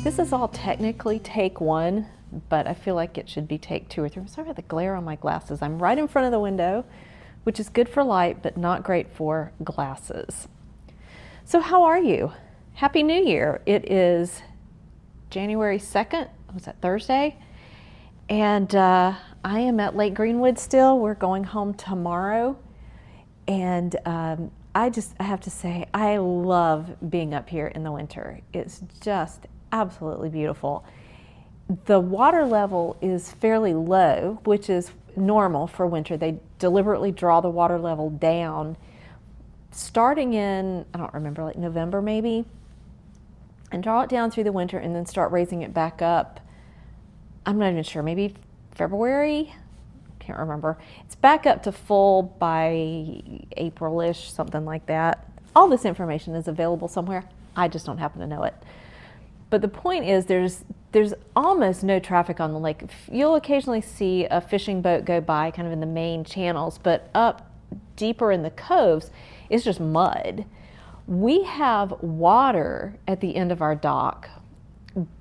This is all technically take one, but I feel like it should be take 2 or 3. I'm sorry about the glare on my glasses. I'm right in front of the window, which is good for light, but not great for glasses. So how are you? Happy New Year. It is January 2nd. Was that Thursday? And I am at Lake Greenwood still. We're going home tomorrow. And I have to say, I love being up here in the winter. It's just absolutely beautiful. The water level is fairly low, which is normal for winter. They deliberately draw the water level down starting in, I don't remember, like November maybe, and draw it down through the winter and then start raising it back up. I'm not even sure, maybe February? Can't remember. It's back up to full by April-ish, something like that. All this information is available somewhere. I just don't happen to know it. But the point is there's almost no traffic on the lake. You'll occasionally see a fishing boat go by kind of in the main channels, but up deeper in the coves, it's just mud. We have water at the end of our dock,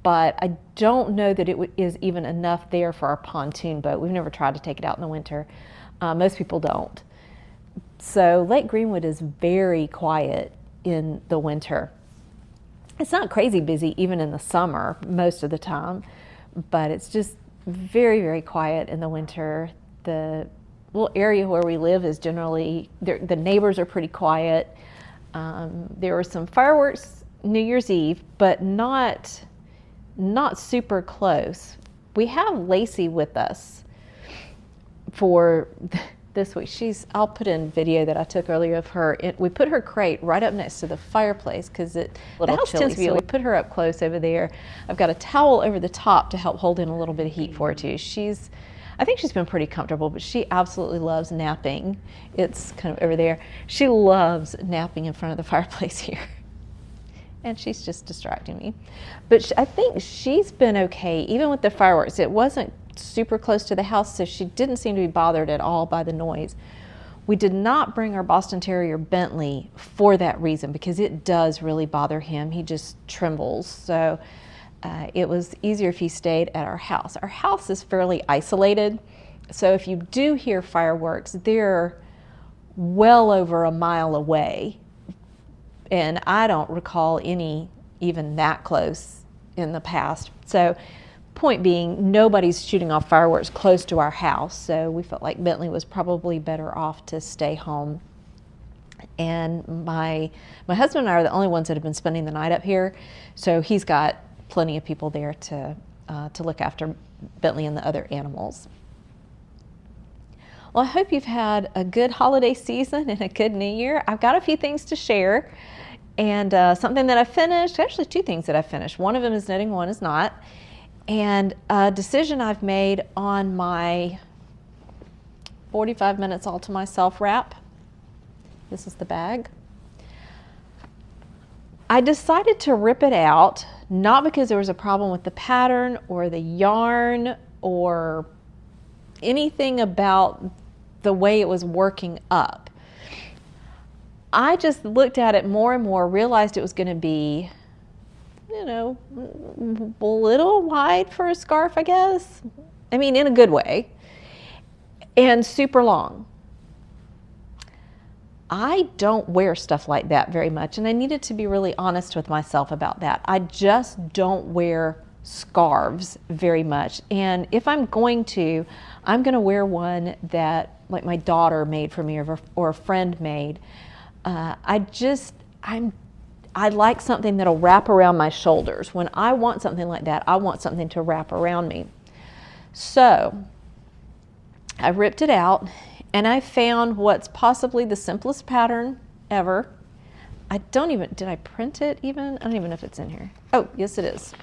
but I don't know that it is even enough there for our pontoon boat. We've never tried to take it out in the winter. Most people don't. So Lake Greenwood is very quiet in the winter. It's not crazy busy even in the summer most of the time, but it's just very, very quiet in the winter. The little area where we live is generally, the neighbors are pretty quiet. There were some fireworks New Year's Eve, but not super close. We have Lacey with us for this week. I'll put in video that I took earlier of her. We put her crate right up next to the fireplace because the house tends to be, so we put her up close over there. I've got a towel over the top to help hold in a little bit of heat for her too. I think she's been pretty comfortable, but she absolutely loves napping. It's kind of over there. She loves napping in front of the fireplace here. And she's just distracting me. But I think she's been okay, even with the fireworks. It wasn't super close to the house, so she didn't seem to be bothered at all by the noise. We did not bring our Boston Terrier Bentley for that reason, because it does really bother him. He just trembles. So it was easier if he stayed at our house. Our house is fairly isolated, so if you do hear fireworks, they're well over a mile away. And I don't recall any even that close in the past. So point being, nobody's shooting off fireworks close to our house, so we felt like Bentley was probably better off to stay home. And my husband and I are the only ones that have been spending the night up here, so he's got plenty of people there to look after Bentley and the other animals. Well, I hope you've had a good holiday season and a good New Year. I've got a few things to share, and something that I finished, actually 2 things that I finished. One of them is knitting, one is not. And a decision I've made on my 45 minutes all to myself wrap. This is the bag. I decided to rip it out, not because there was a problem with the pattern or the yarn or anything about the way it was working up. I just looked at it more and more, realized it was going to be, you know, a little wide for a scarf, I guess. I mean, in a good way. And super long. I don't wear stuff like that very much, and I needed to be really honest with myself about that. I just don't wear scarves very much. And if I'm going to wear one that like my daughter made for me or a friend made. I like something that'll wrap around my shoulders. When I want something like that, I want something to wrap around me. So I ripped it out, and I found what's possibly the simplest pattern ever. Did I print it even? I don't even know if it's in here. Oh, yes it is.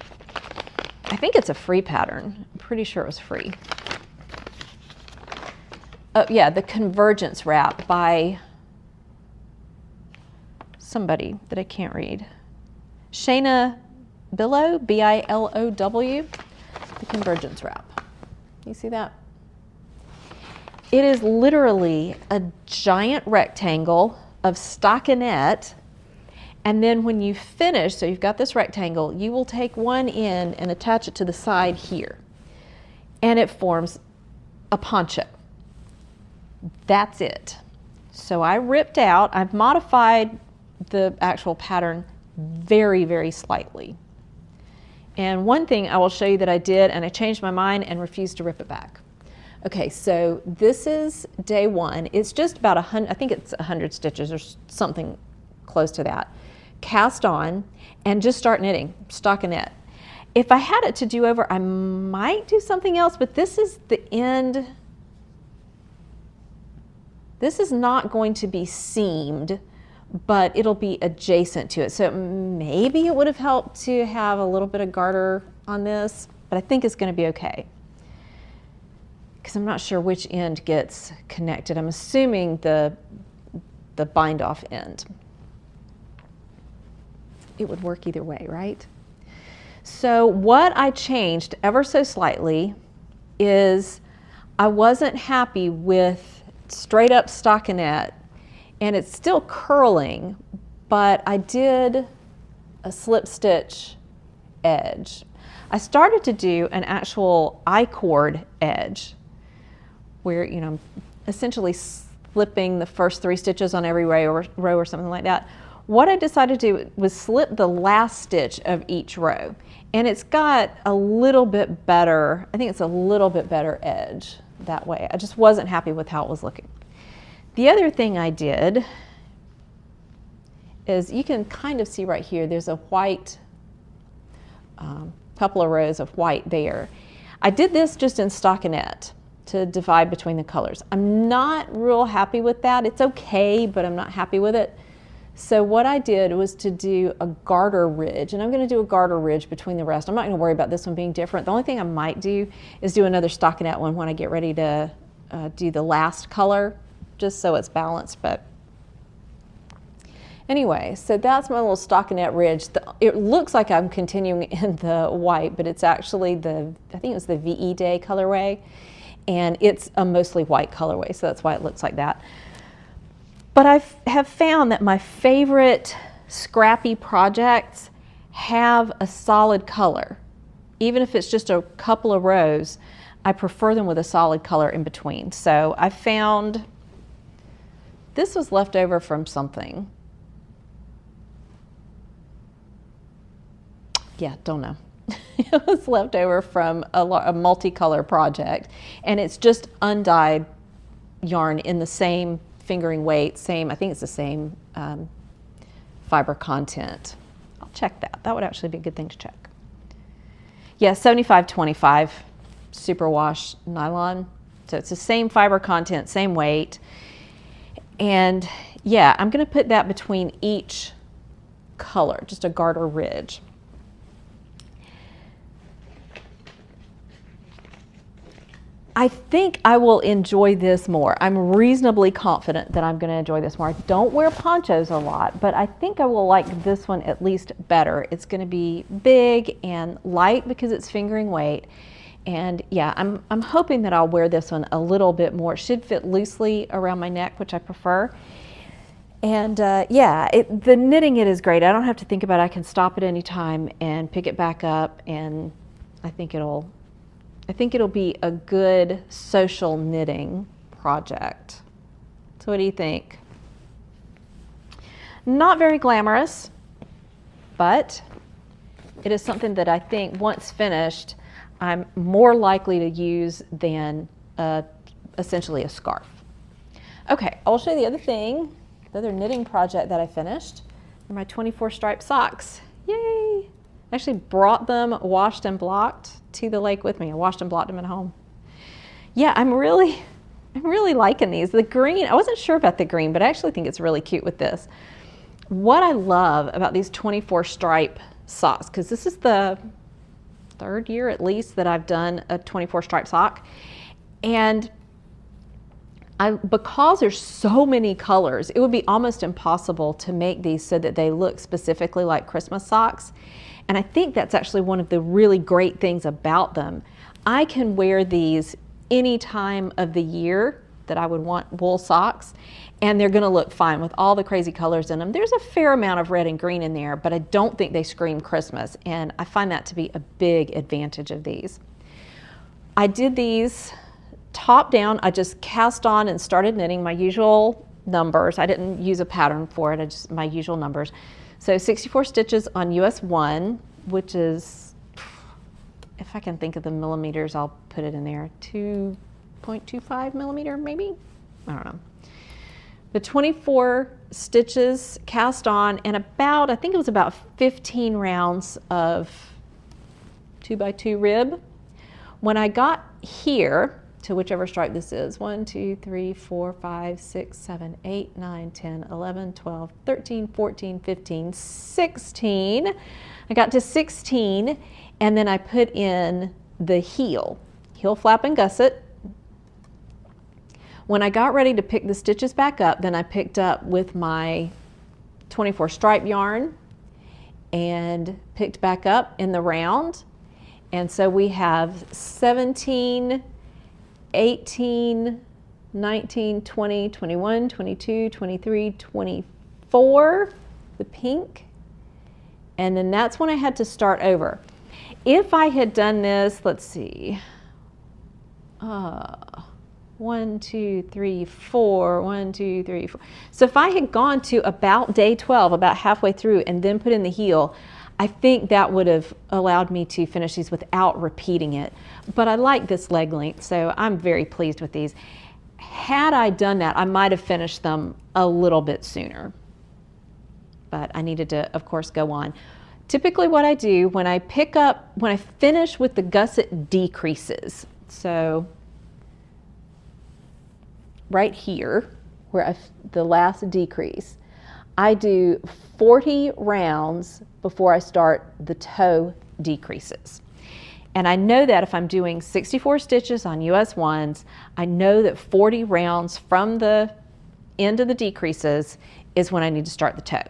I think it's a free pattern. I'm pretty sure it was free. Oh yeah, the Convergence Wrap by somebody that I can't read. Shayna Billow, B-I-L-O-W, the Convergence Wrap. You see that? It is literally a giant rectangle of stockinette, And then when you finish, so you've got this rectangle, you will take one end and attach it to the side here. And it forms a poncho. That's it. So I ripped out, I've modified the actual pattern very, very slightly. And one thing I will show you that I did, and I changed my mind and refused to rip it back. Okay, so this is day one. It's just about 100, I think it's 100 stitches or something close to that. Cast on and just start knitting, stockinette. If I had it to do over, I might do something else, but this is the end. This is not going to be seamed, but it'll be adjacent to it. So maybe it would have helped to have a little bit of garter on this, but I think it's going to be okay. Because I'm not sure which end gets connected. I'm assuming the bind off end. It would work either way, right? So what I changed ever so slightly is I wasn't happy with straight up stockinette, and it's still curling, but I did a slip stitch edge. I started to do an actual I-cord edge where, you know, I'm essentially slipping the first 3 stitches on every row or something like that. What I decided to do was slip the last stitch of each row, and it's got a little bit better, I think it's a little bit better edge that way. I just wasn't happy with how it was looking. The other thing I did is, you can kind of see right here, there's a white, couple of rows of white there. I did this just in stockinette to divide between the colors. I'm not real happy with that. It's okay, but I'm not happy with it. So what I did was to do a garter ridge, and I'm going to do a garter ridge between the rest. I'm not going to worry about this one being different. The only thing I might do is do another stockinette one when I get ready to do the last color, just so it's balanced. But anyway, so that's my little stockinette ridge. It looks like I'm continuing in the white, but it's actually I think it was the Bede colorway, and it's a mostly white colorway, so that's why it looks like that. But I have found that my favorite scrappy projects have a solid color. Even if it's just a couple of rows, I prefer them with a solid color in between. So I found, this was left over from something. Yeah, don't know. It was left over from a multicolor project, and it's just undyed yarn in the same fingering weight, same, I think it's the same fiber content. I'll check that. That would actually be a good thing to check. Yeah, 75-25 superwash nylon. So it's the same fiber content, same weight. And yeah, I'm going to put that between each color, just a garter ridge. I think I will enjoy this more. I'm reasonably confident that I'm going to enjoy this more. I don't wear ponchos a lot, but I think I will like this one at least better. It's going to be big and light because it's fingering weight. And yeah, I'm hoping that I'll wear this one a little bit more. It should fit loosely around my neck, which I prefer. And yeah, the knitting it is great. I don't have to think about it. I can stop at any time and pick it back up, and I think it'll be a good social knitting project. So what do you think? Not very glamorous, but it is something that I think once finished, I'm more likely to use than essentially a scarf. Okay, I'll show you the other thing, the other knitting project that I finished. They're my 24 stripe socks. Yay! I actually brought them washed and blocked to the lake with me. I washed and blocked them at home. Yeah, I'm really liking these. The green, I wasn't sure about the green, but I actually think it's really cute with this. What I love about these 24 stripe socks, because this is the 3rd year at least that I've done a 24 stripe sock, and because there's so many colors, it would be almost impossible to make these so that they look specifically like Christmas socks. And I think that's actually one of the really great things about them. I can wear these any time of the year that I would want wool socks, and they're gonna look fine with all the crazy colors in them. There's a fair amount of red and green in there, but I don't think they scream Christmas, and I find that to be a big advantage of these. I did these top down. I just cast on and started knitting my usual numbers. I didn't use a pattern for it, I just my usual numbers. So 64 stitches on US 1, which is, if I can think of the millimeters, I'll put it in there, 2.25 millimeter maybe? I don't know. The 24 stitches cast on, and about, I think it was about 15 rounds of 2x2 rib. When I got here, to whichever stripe this is, 1, 2, 3, 4, 5, 6, 7, 8, 9, 10, 11, 12, 13, 14, 15, 16. I got to 16, and then I put in the heel flap and gusset. When I got ready to pick the stitches back up, then I picked up with my 24 stripe yarn and picked back up in the round. And so we have 17, 18, 19, 20, 21, 22, 23, 24, the pink. And then that's when I had to start over. If I had done this, let's see, 1, 2, 3, 4, 1, 2, 3, 4. So if I had gone to about day 12, about halfway through, and then put in the heel, I think that would have allowed me to finish these without repeating it. But I like this leg length, so I'm very pleased with these. Had I done that, I might have finished them a little bit sooner. But I needed to, of course, go on. Typically what I do when I finish with the gusset decreases, so right here, where the last decrease, I do 40 rounds before I start the toe decreases. And I know that if I'm doing 64 stitches on US 1s, I know that 40 rounds from the end of the decreases is when I need to start the toe.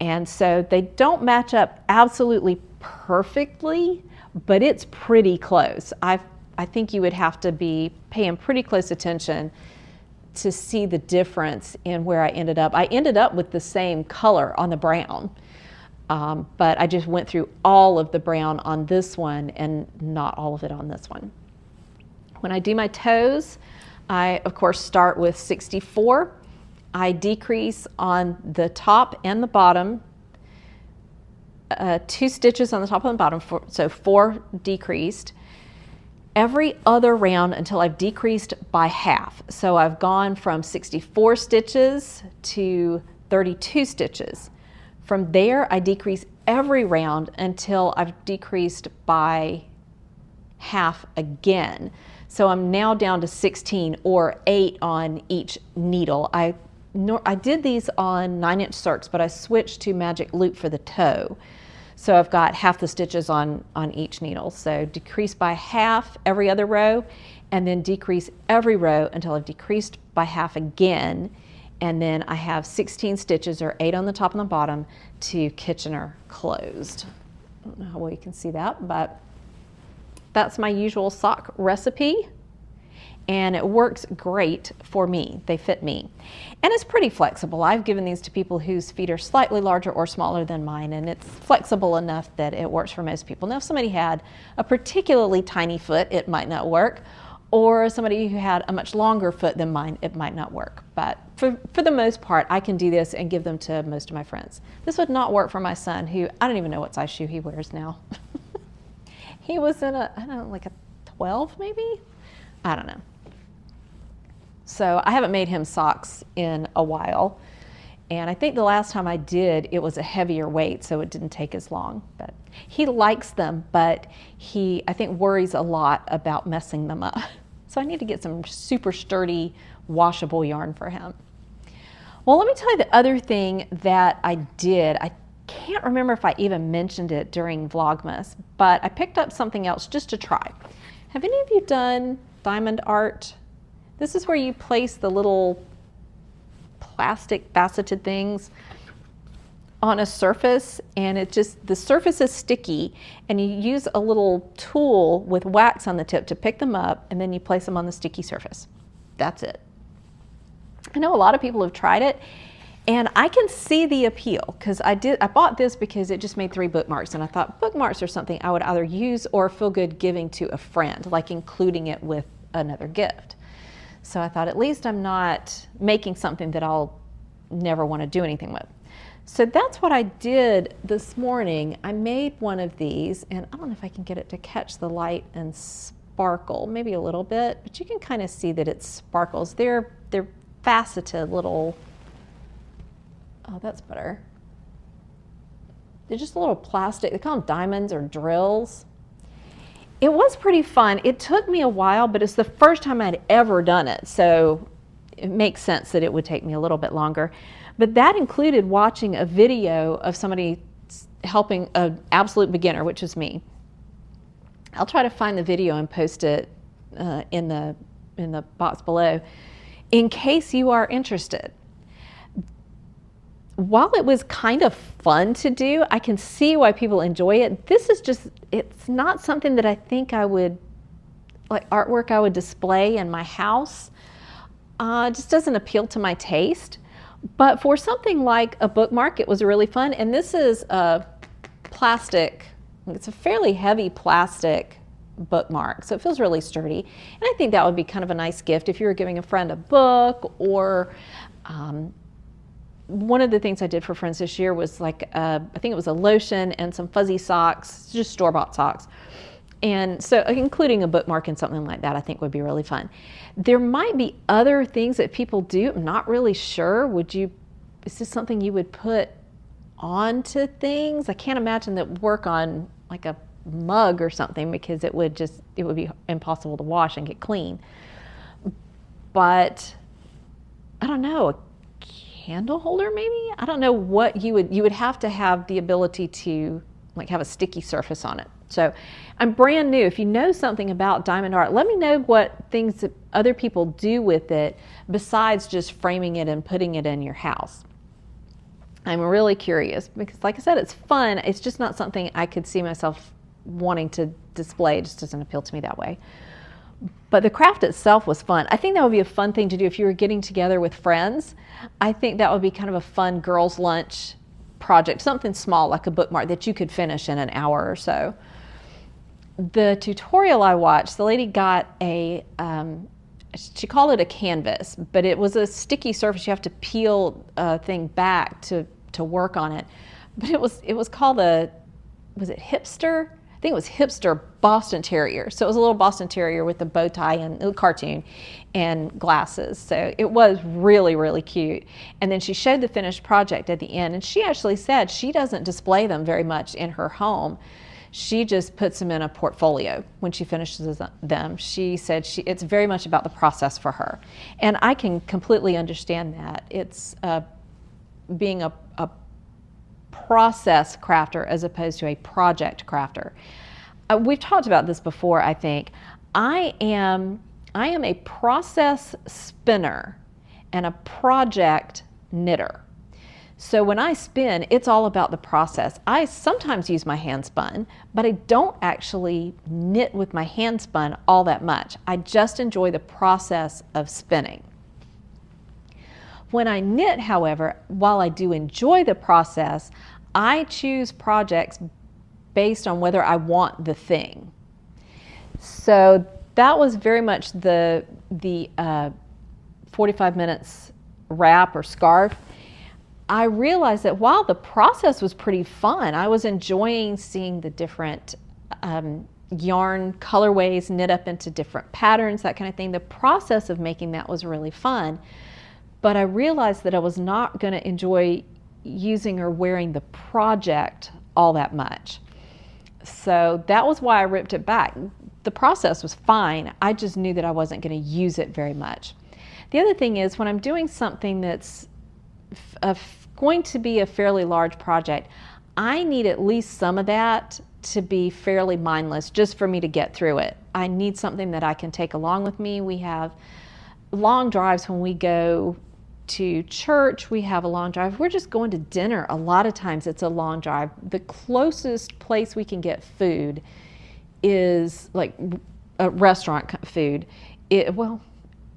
And so they don't match up absolutely perfectly, but it's pretty close. I think you would have to be paying pretty close attention to see the difference in where I ended up. I ended up with the same color on the brown, but I just went through all of the brown on this one and not all of it on this one. When I do my toes, I of course start with 64. I decrease on the top and the bottom, 2 stitches on the top and the bottom, so 4 decreased. Every other round until I've decreased by half. So I've gone from 64 stitches to 32 stitches. From there, I decrease every round until I've decreased by half again. So I'm now down to 16 or 8 on each needle. I did these on 9-inch circs, but I switched to magic loop for the toe. So I've got half the stitches on each needle. So decrease by half every other row, and then decrease every row until I've decreased by half again. And then I have 16 stitches, or 8 on the top and the bottom, to Kitchener closed. I don't know how well you can see that, but that's my usual sock recipe. And it works great for me. They fit me. And it's pretty flexible. I've given these to people whose feet are slightly larger or smaller than mine, and it's flexible enough that it works for most people. Now, if somebody had a particularly tiny foot, it might not work, or somebody who had a much longer foot than mine, it might not work. But for the most part, I can do this and give them to most of my friends. This would not work for my son, who, I don't even know what size shoe he wears now. He was in I don't know, like a 12 maybe? I don't know. So I haven't made him socks in a while. And I think the last time I did, it was a heavier weight, so it didn't take as long. But he likes them, but he, I think, worries a lot about messing them up. So I need to get some super sturdy, washable yarn for him. Well, let me tell you the other thing that I did. I can't remember if I even mentioned it during Vlogmas, but I picked up something else just to try. Have any of you done diamond art? This is where you place the little plastic faceted things on a surface, and the surface is sticky, and you use a little tool with wax on the tip to pick them up, and then you place them on the sticky surface. That's it. I know a lot of people have tried it, and I can see the appeal because I bought this because it just made 3 bookmarks, and I thought bookmarks are something I would either use or feel good giving to a friend, like including it with another gift. So I thought, at least I'm not making something that I'll never want to do anything with. So that's what I did this morning. I made one of these, and I don't know if I can get it to catch the light and sparkle, maybe a little bit, but you can kind of see that it sparkles. They're faceted little, oh, that's better. They're just little plastic, they call them diamonds or drills. It was pretty fun. It took me a while, but it's the first time I'd ever done it, so it makes sense that it would take me a little bit longer. But that included watching a video of somebody helping an absolute beginner, which is me. I'll try to find the video and post it in the box below in case you are interested. While it was kind of fun to do, I can see why people enjoy it. This is just, it's not something that I think I would, like artwork I would display in my house. It just doesn't appeal to my taste. But for something like a bookmark, it was really fun. And this is a plastic, it's a fairly heavy plastic bookmark, so it feels really sturdy. And I think that would be kind of a nice gift if you were giving a friend a book, or one of the things I did for friends this year was like, I think it was a lotion and some fuzzy socks, just store-bought socks. And so including a bookmark and something like that I think would be really fun. There might be other things that people do. I'm not really sure. Is this something you would put onto things? I can't imagine that would work on like a mug or something, because it would be impossible to wash and get clean. But I don't know, a candle holder maybe? I don't know what you would have to have the ability to like have a sticky surface on it. So I'm brand new. If you know something about diamond art, let me know what things that other people do with it besides just framing it and putting it in your house. I'm really curious because, like I said, it's fun. It's just not something I could see myself wanting to display. It just doesn't appeal to me that way. But the craft itself was fun. I think that would be a fun thing to do if you were getting together with friends. I think that would be kind of a fun girls' lunch project, something small like a bookmark that you could finish in an hour or so. The tutorial I watched, the lady got she called it a canvas, but it was a sticky surface. You have to peel a thing back to work on it. But it was called was it hipster? I think it was hipster Boston Terrier. So it was a little Boston Terrier with a bow tie and a cartoon and glasses. So it was really, really cute. And then she showed the finished project at the end, and she actually said she doesn't display them very much in her home. She just puts them in a portfolio when she finishes them. She said it's very much about the process for her. And I can completely understand that. It's being a process crafter as opposed to a project crafter. We've talked about this before, I think. I am a process spinner and a project knitter. So when I spin, it's all about the process. I sometimes use my hand spun, but I don't actually knit with my hand spun all that much. I just enjoy the process of spinning. When I knit, however, while I do enjoy the process, I choose projects based on whether I want the thing. So that was very much the 45 minutes wrap or scarf. I realized that while the process was pretty fun, I was enjoying seeing the different yarn colorways knit up into different patterns, that kind of thing. The process of making that was really fun, but I realized that I was not going to enjoy using or wearing the project all that much. So that was why I ripped it back. The process was fine. I just knew that I wasn't going to use it very much. The other thing is, when I'm doing something that's going to be a fairly large project, I need at least some of that to be fairly mindless just for me to get through it. I need something that I can take along with me. We have long drives when we go to church. We have a long drive. We're just going to dinner. A lot of times it's a long drive. The closest place we can get food is like a restaurant food. Well,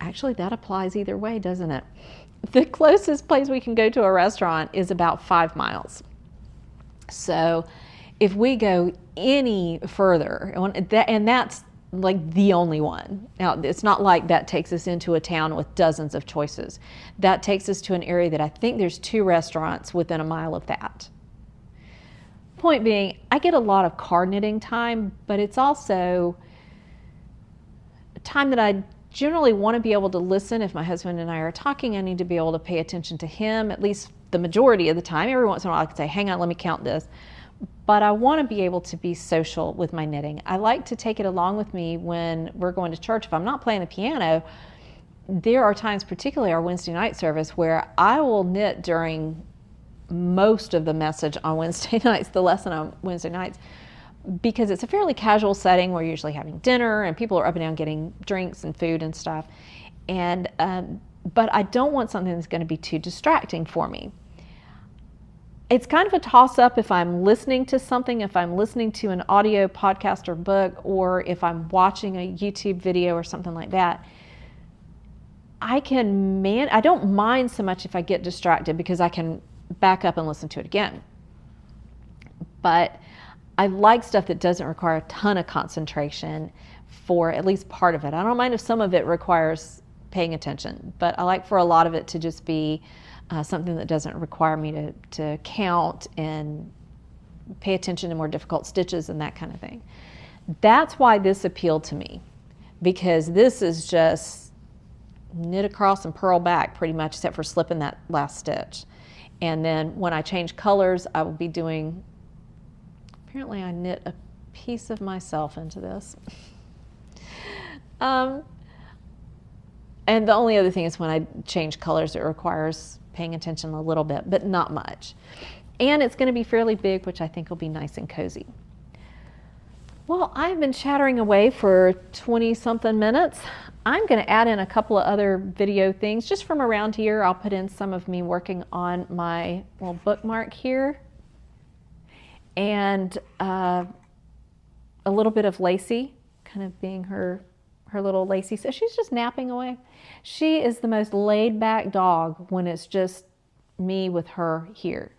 actually that applies either way, doesn't it? the closest place we can go to a restaurant is about 5 miles. So if we go any further, and that's like the only one. Now, it's not like that takes us into a town with dozens of choices. That takes us to an area that I think there's 2 restaurants within a mile of that. Point being, I get a lot of card knitting time, but it's also time that I generally want to be able to listen. If my husband and I are talking, I need to be able to pay attention to him, at least the majority of the time. Every once in a while I can say, hang on, let me count this. But I want to be able to be social with my knitting. I like to take it along with me when we're going to church. If I'm not playing the piano, there are times, particularly our Wednesday night service, where I will knit during most of the message on Wednesday nights, the lesson on Wednesday nights, because it's a fairly casual setting. We're usually having dinner and people are up and down getting drinks and food and stuff. And but I don't want something that's going to be too distracting for me. It's kind of a toss-up if I'm listening to something, if I'm listening to an audio podcast or book, or if I'm watching a YouTube video or something like that. I don't mind so much if I get distracted because I can back up and listen to it again. But I like stuff that doesn't require a ton of concentration for at least part of it. I don't mind if some of it requires paying attention, but I like for a lot of it to just be something that doesn't require me to count and pay attention to more difficult stitches and that kind of thing. That's why this appealed to me, because this is just knit across and purl back pretty much, except for slipping that last stitch. And then when I change colors, I will be doing, apparently I knit a piece of myself into this. And the only other thing is when I change colors, it requires paying attention a little bit, but not much. And it's going to be fairly big, which I think will be nice and cozy. Well, I've been chattering away for 20-something minutes. I'm going to add in a couple of other video things just from around here. I'll put in some of me working on my little bookmark here, and a little bit of Lacey, kind of being her little Lacey. So she's just napping away. She is the most laid back dog when it's just me with her here.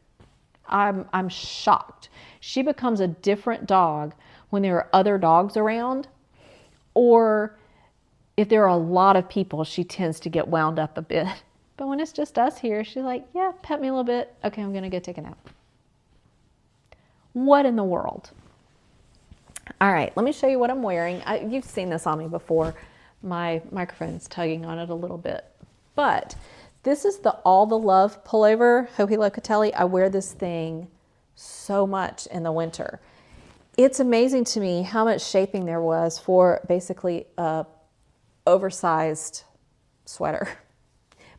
I'm shocked. She becomes a different dog when there are other dogs around, or if there are a lot of people, she tends to get wound up a bit. But when it's just us here, she's like, yeah, pet me a little bit. Okay, I'm gonna go take a nap. What in the world? All right, let me show you what I'm wearing. You've seen this on me before. My microphone's tugging on it a little bit. But this is the All the Love pullover, Hopi Locatelli. I wear this thing so much in the winter. It's amazing to me how much shaping there was for basically a oversized sweater.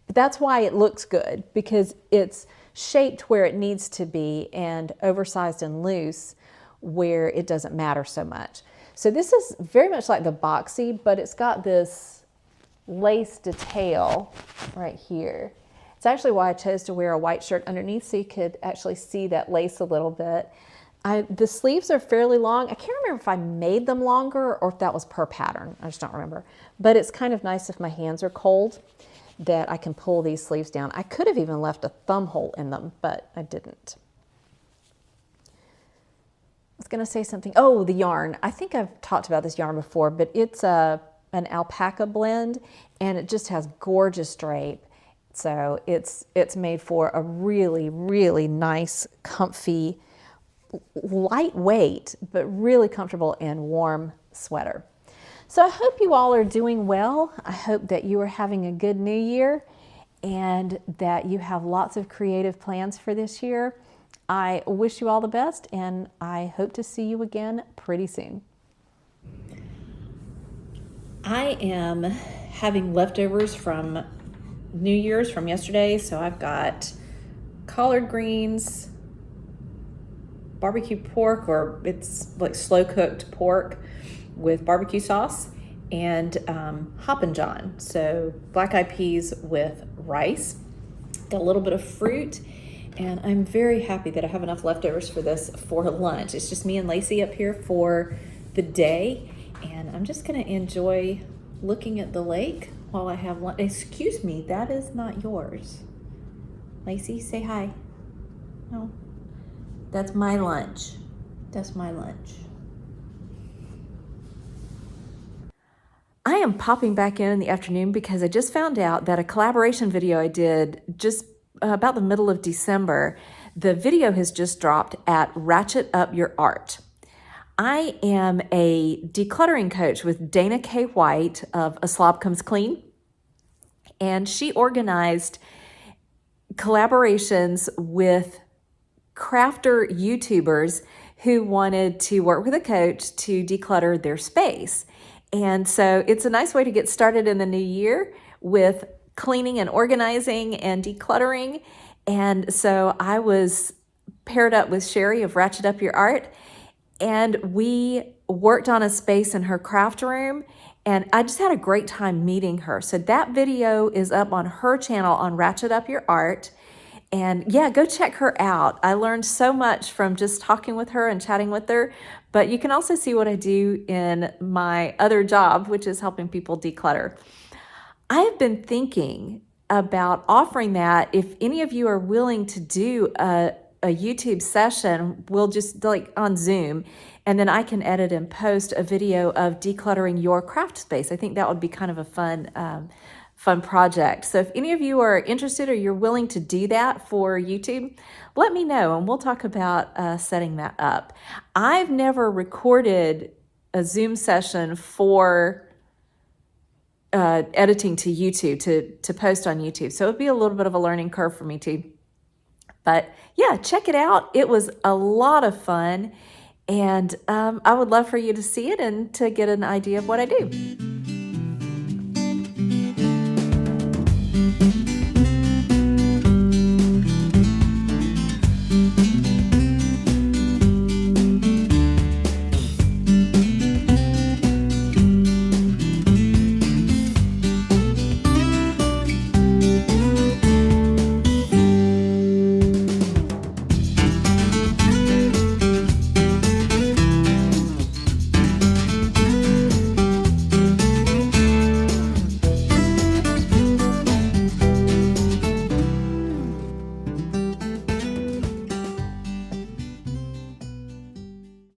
But that's why it looks good, because it's shaped where it needs to be and oversized and loose where it doesn't matter so much. So this is very much like the boxy, but it's got this lace detail right here. It's actually why I chose to wear a white shirt underneath, so you could actually see that lace a little bit. The sleeves are fairly long. I can't remember if I made them longer or if that was per pattern. I just don't remember. But it's kind of nice if my hands are cold that I can pull these sleeves down. I could have even left a thumb hole in them, but I didn't. I was going to say something. Oh, the yarn. I think I've talked about this yarn before, but it's an alpaca blend, and it just has gorgeous drape. So it's made for a really, really nice, comfy, lightweight, but really comfortable and warm sweater. So I hope you all are doing well. I hope that you are having a good new year and that you have lots of creative plans for this year. I wish you all the best, and I hope to see you again pretty soon. I am having leftovers from New Year's from yesterday, so I've got collard greens, barbecue pork, or it's like slow cooked pork with barbecue sauce, and Hoppin' John, so black eyed peas with rice. Got a little bit of fruit, and I'm very happy that I have enough leftovers for this for lunch. It's just me and Lacey up here for the day, and I'm just gonna enjoy looking at the lake while I have lunch. Excuse me, that is not yours. Lacey, say hi. No, that's my lunch. That's my lunch. I am popping back in the afternoon because I just found out that a collaboration video I did just about the middle of December, the video has just dropped at Ratchet Up Your Art. I am a decluttering coach with Dana K. White of A Slob Comes Clean, and she organized collaborations with crafter YouTubers who wanted to work with a coach to declutter their space. And so it's a nice way to get started in the new year with cleaning and organizing and decluttering. And so I was paired up with Sheri of Ratchet Up Your Art, and we worked on a space in her craft room, and I just had a great time meeting her. So that video is up on her channel on Ratchet Up Your Art. And yeah, go check her out. I learned so much from just talking with her and chatting with her, but you can also see what I do in my other job, which is helping people declutter. I have been thinking about offering that. If any of you are willing to do a YouTube session, we'll just like on Zoom, and then I can edit and post a video of decluttering your craft space. I think that would be kind of a fun project. So if any of you are interested or you're willing to do that for YouTube, let me know and we'll talk about setting that up. I've never recorded a Zoom session for editing to YouTube, to post on YouTube. So it'd be a little bit of a learning curve for me too. But yeah, check it out. It was a lot of fun. And I would love for you to see it and to get an idea of what I do.